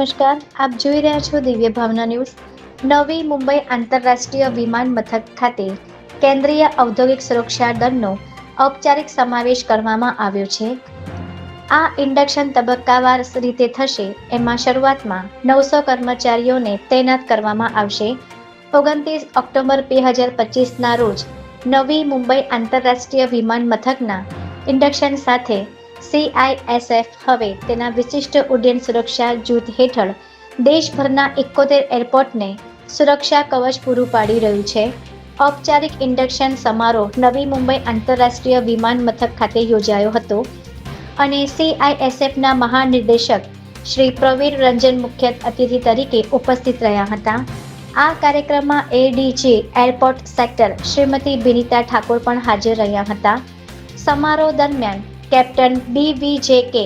નમસ્કાર, આપ જોઈ રહ્યા છો દિવ્ય ભાવના ન્યૂઝ. નવી મુંબઈ આંતરરાષ્ટ્રીય વિમાન મથક ખાતે કેન્દ્રીય ઔદ્યોગિક સુરક્ષા દળનો ઔપચારિક સમાવેશ કરવામાં આવ્યો છે. આ ઇન્ડક્શન તબક્કાવાર રીતે થશે. એમાં શરૂઆતમાં 900 કર્મચારીઓને તૈનાત કરવામાં આવશે. 29 ઓક્ટોબર 2025ના રોજ નવી મુંબઈ આંતરરાષ્ટ્રીય વિમાન મથકના ઇન્ડક્શન સાથે CISF હવે તેના વિશિષ્ટ ઉડ્ડયન સુરક્ષા જૂથ હેઠળ દેશભરના 71 એરપોર્ટને સુરક્ષા કવચ પૂરું પાડી રહ્યું છે. ઔપચારિક ઇન્ડક્શન સમારોહ નવી મુંબઈ આંતરરાષ્ટ્રીય વિમાન મથક ખાતે યોજાયો હતો અને CISFના મહાનિર્દેશક શ્રી પ્રવીર રંજન મુખ્ય અતિથિ તરીકે ઉપસ્થિત રહ્યા હતા. આ કાર્યક્રમમાં ADG airport sector Shrimati Binita Thakor પણ હાજર રહ્યા હતા. સમારોહ દરમિયાન કેપ્ટન BVJK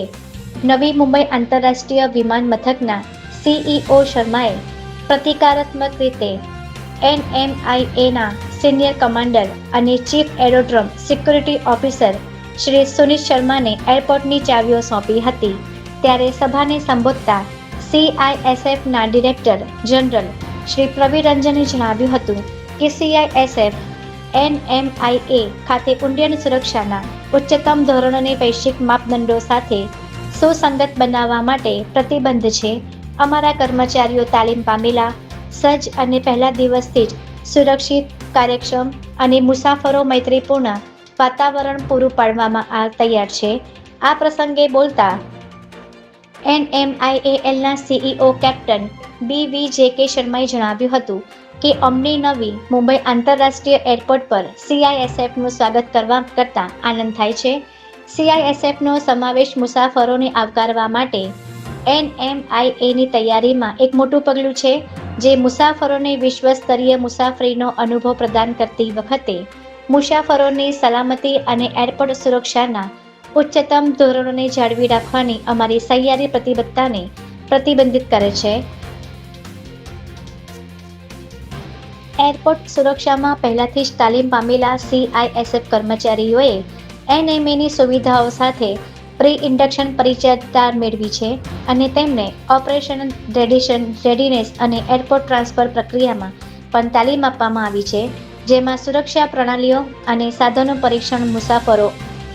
નવી મુંબઈ આંતરરાષ્ટ્રીય વિમાન મથકના CEO શર્માએ પ્રતિકારાત્મક રીતે NMIAના સિનિયર કમાન્ડર અને chief aerodrome security officer Shri Sunit શર્માને એરપોર્ટની ચાવીઓ સોંપી હતી. ત્યારે સભાને સંબોધતા CISFના ડિરેક્ટર જનરલ શ્રી પ્રવીર રંજને જણાવ્યું હતું કે CISF NMIA ખાતે ઉડ્ડયન સુરક્ષાના ઉચ્ચતમ ધોરણોને વૈશ્વિક માપદંડો સાથે સુસંગત બનાવવા માટે પ્રતિબદ્ધ છે. અમારા કર્મચારીઓ તાલીમ પામેલા, સજ્જ અને પહેલા દિવસથી જ સુરક્ષિત, કાર્યક્ષમ અને મુસાફરો મૈત્રીપૂર્ણ વાતાવરણ પૂરું પાડવામાં તૈયાર છે. આ પ્રસંગે બોલતા NMIALના CEO કેપ્ટન BVJK શર્માએ જણાવ્યું હતું કે અમને નવી મુંબઈ આંતરરાષ્ટ્રીય એરપોર્ટ પર CISFનું સ્વાગત કરતા આનંદ થાય છે. CISFનો સમાવેશ મુસાફરોને આવકારવા માટે NMIAની તૈયારીમાં એક મોટું પગલું છે, જે મુસાફરોને વિશ્વસ્તરીય મુસાફરીનો અનુભવ પ્રદાન કરતી વખતે મુસાફરોની સલામતી અને એરપોર્ટ સુરક્ષાના ઉચ્ચતમ ધોરણોને જાળવી રાખવાની અમારી સહિયારી પ્રતિબદ્ધતાને પ્રતિબંધિત કરે છે. એરપોર્ટ સુરક્ષામાં પહેલાથી જ તાલીમ પામેલા CISF કર્મચારીઓએ NMAની સુવિધાઓ સાથે પ્રી ઇન્ડક્શન પરિચયતા મેળવી છે અને તેમને ઓપરેશનલ રેડીનેસ અને એરપોર્ટ ટ્રાન્સફર પ્રક્રિયામાં પણ તાલીમ આપવામાં આવી છે, જેમાં સુરક્ષા પ્રણાલીઓ અને સાધનો પરીક્ષણ, મુસાફરો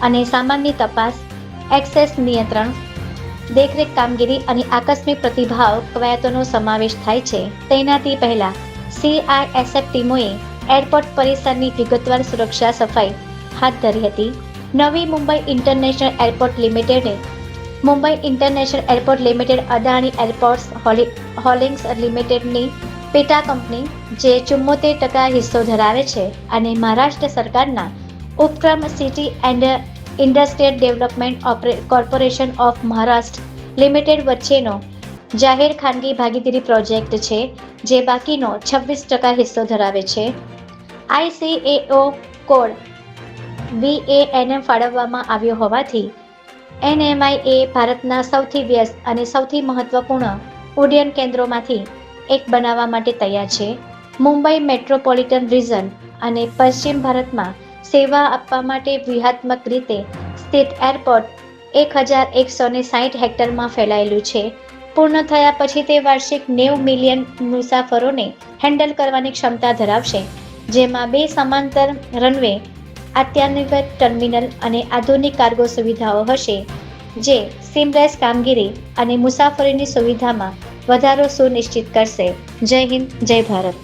અને સામાનની તપાસ, એક્સેસ નિયંત્રણ, દેખરેખ કામગીરી અને આકસ્મિક પ્રતિભાવ કવાયતોનો સમાવેશ થાય છે. તૈનાતી પહેલા CISF ટીમોએ એરપોર્ટ પરિસરની વિગતવાર સુરક્ષા સફાઈ હાથ ધરી હતી. નવી મુંબઈ ઇન્ટરનેશનલ એરપોર્ટ લિમિટેડે Mumbai international airport limited Adani airports holdings લિમિટેડની પેટા કંપની, જે 74% હિસ્સો ધરાવે છે અને મહારાષ્ટ્ર સરકારના ઉપક્રમ city and industrial development corporation of Maharashtra limited વચ્ચેનો જાહેર ખાનગી ભાગીદારી પ્રોજેક્ટ છે, જે બાકીનો 26% હિસ્સો ધરાવે છે. ICAO કોડ BANM ફાળવવામાં આવ્યો હોવાથી NMIA ભારતના સૌથી વ્યસ્ત અને સૌથી મહત્વપૂર્ણ ઉડ્ડયન કેન્દ્રોમાંથી એક બનાવવા માટે તૈયાર છે. મુંબઈ મેટ્રોપોલિટન રિજન અને પશ્ચિમ ભારતમાં સેવા આપવા માટે વ્યૂહાત્મક રીતે સ્થિત એરપોર્ટ 1160 હેક્ટરમાં ફેલાયેલું છે. પૂર્ણ થયા પછી તે વાર્ષિક 90 મિલિયન મુસાફરોને હેન્ડલ કરવાની ક્ષમતા ધરાવશે, જેમાં 2 સમાંતર રનવે, અત્યાધુનિક ટર્મિનલ અને આધુનિક કાર્ગો સુવિધાઓ હશે, જે સીમલેસ કામગીરી અને મુસાફરીની સુવિધામાં વધારો સુનિશ્ચિત કરશે. જય હિન્દ, જય ભારત.